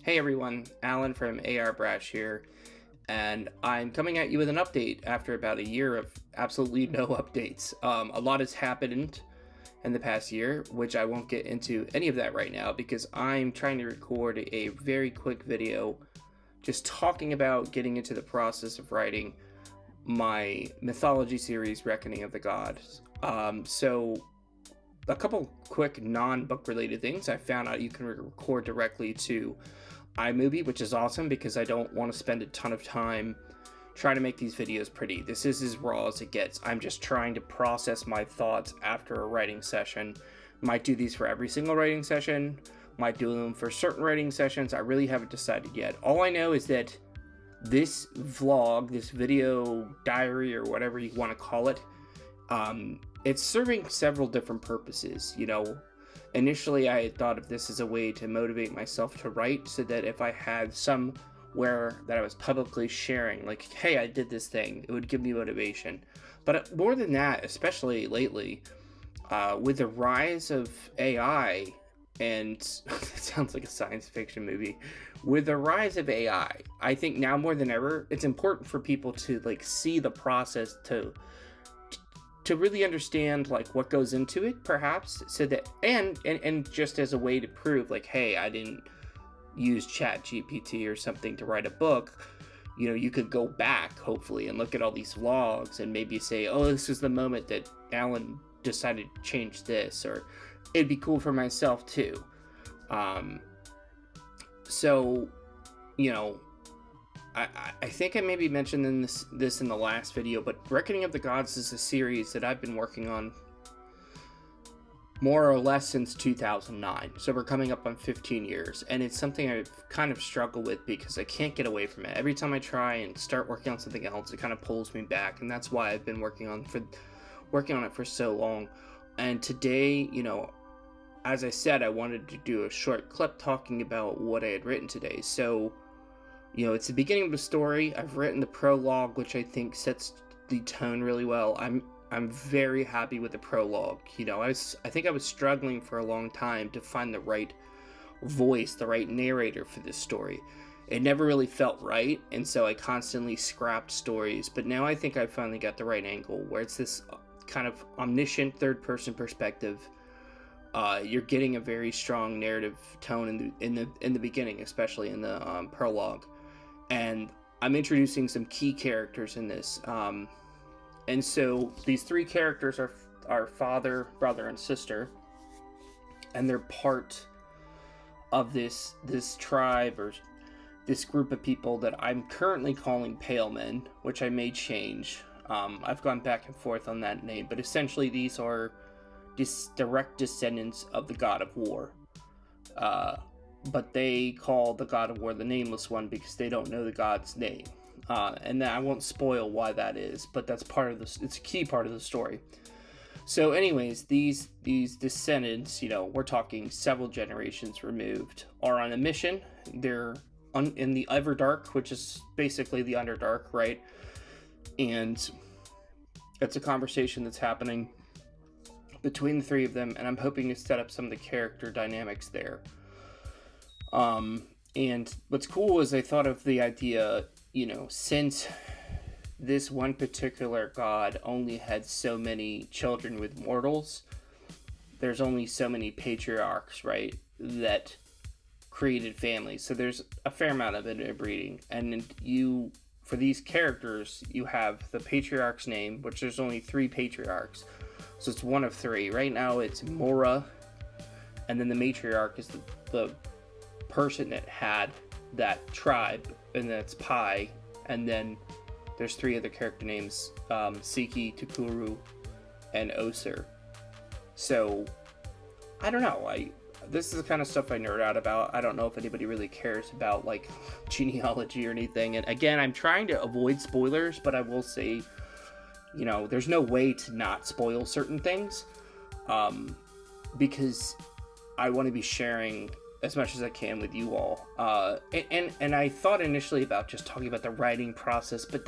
Hey everyone, Alan from AR Brash here, and I'm coming at you with an update after about a year of absolutely no updates. A lot has happened in the past year, which I won't get into any of that right now because I'm trying to record a very quick video just talking about getting into the process of writing my mythology series, Reckoning of the Gods. So a couple quick non-book related things. I found out you can record directly to iMovie, which is awesome because I don't want to spend a ton of time trying to make these videos pretty. This is as raw as it gets. I'm just trying to process my thoughts after a writing session. Might do these for every single writing session, might do them for certain writing sessions. I really haven't decided yet. All I know is that this vlog, this video diary, or whatever you want to call it, it's serving several different purposes. Initially, I had thought of this as a way to motivate myself to write so that if I had somewhere that I was publicly sharing, like, hey, I did this thing, it would give me motivation. But more than that, especially lately, with the rise of AI, and it sounds like a science fiction movie, with the rise of AI, I think now more than ever, it's important for people to see the process, to really understand what goes into it, perhaps, so that and just as a way to prove hey, I didn't use Chat GPT or something to write a book. You could go back hopefully and look at all these vlogs and maybe say, oh, this is the moment that Alan decided to change this, or it'd be cool for myself too. So I think I maybe mentioned this in the last video, but Reckoning of the Gods is a series that I've been working on more or less since 2009. So we're coming up on 15 years, and it's something I've kind of struggled with because I can't get away from it. Every time I try and start working on something else, it kind of pulls me back, and that's why I've been working on it for so long. And today, as I said, I wanted to do a short clip talking about what I had written today. So it's the beginning of the story. I've written the prologue, which I think sets the tone really well. I'm very happy with the prologue. I think I was struggling for a long time to find the right voice, the right narrator for this story. It never really felt right, and so I constantly scrapped stories. But now I think I finally got the right angle, where it's this kind of omniscient third-person perspective. You're getting a very strong narrative tone in the beginning, especially in the prologue. And I'm introducing some key characters in this. And so these three characters are father, brother, and sister. And they're part of this tribe, or this group of people that I'm currently calling Pale Men, which I may change. I've gone back and forth on that name. But essentially these are direct descendants of the god of war. But they call the god of war the Nameless One because they don't know the god's name. And I won't spoil why that is, but that's part of this. It's a key part of the story. So anyways, these descendants, we're talking several generations removed, are on a mission. They're in the Everdark, which is basically the Underdark, right? And it's a conversation that's happening between the three of them, and I'm hoping to set up some of the character dynamics there. And what's cool is I thought of the idea, since this one particular god only had so many children with mortals, there's only so many patriarchs, right, that created families. So there's a fair amount of interbreeding. And for these characters, you have the patriarch's name, which there's only 3 patriarchs. So it's one of 3. Right now it's Mura, and then the matriarch is the person that had that tribe, and that's Pi, and then there's 3 other character names, Siki, Tukuru, and Osir. So I don't know, this is the kind of stuff I nerd out about. I don't know if anybody really cares about genealogy or anything, and again, I'm trying to avoid spoilers, but I will say, there's no way to not spoil certain things, because I want to be sharing as much as I can with you all. And I thought initially about just talking about the writing process, but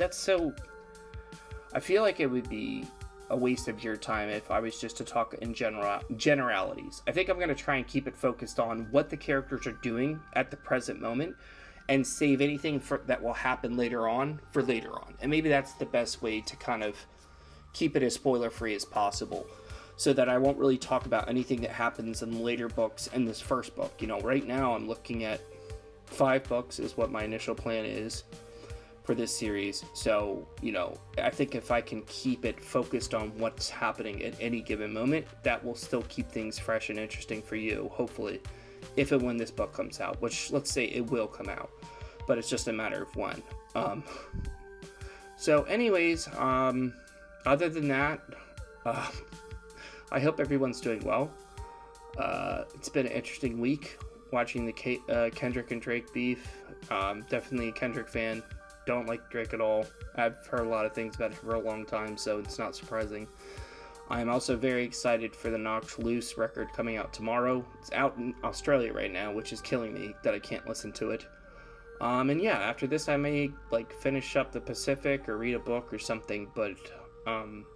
I feel like it would be a waste of your time if I was just to talk in generalities. I think I'm going to try and keep it focused on what the characters are doing at the present moment, and save anything that will happen later on for later on. And maybe that's the best way to kind of keep it as spoiler free as possible, so that I won't really talk about anything that happens in later books and this first book. You know, right now I'm looking at 5 books is what my initial plan is for this series. So, you know, I think if I can keep it focused on what's happening at any given moment, that will still keep things fresh and interesting for you, hopefully, if and when this book comes out, which, let's say it will come out, but it's just a matter of when. So anyways, other than that, I hope everyone's doing well. It's been an interesting week watching the Kendrick and Drake beef. Definitely a Kendrick fan. Don't like Drake at all. I've heard a lot of things about him for a long time, so it's not surprising. I'm also very excited for the Knocked Loose record coming out tomorrow. It's out in Australia right now, which is killing me that I can't listen to it. And yeah, after this I may like finish up the Pacific or read a book or something, but I'm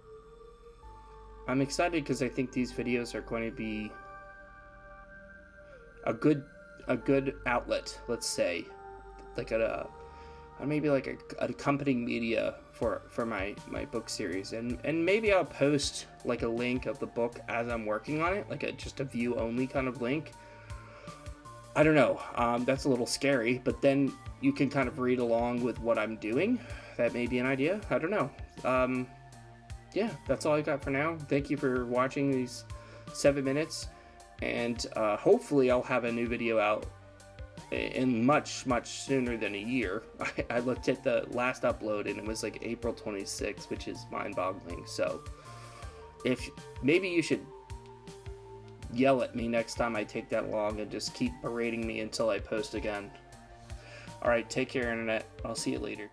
excited because I think these videos are going to be a good outlet, let's say, like maybe like an accompanying media for my book series, and maybe I'll post like a link of the book as I'm working on it, like just a view only kind of link. I don't know, that's a little scary, but then you can kind of read along with what I'm doing. That may be an idea. I don't know. Yeah, that's all I got for now. Thank you for watching these 7 minutes, and hopefully I'll have a new video out in much sooner than a year. I looked at the last upload and it was like April 26th, which is mind-boggling. So if maybe you should yell at me next time I take that long and just keep berating me until I post again. Alright, take care, internet. I'll see you later.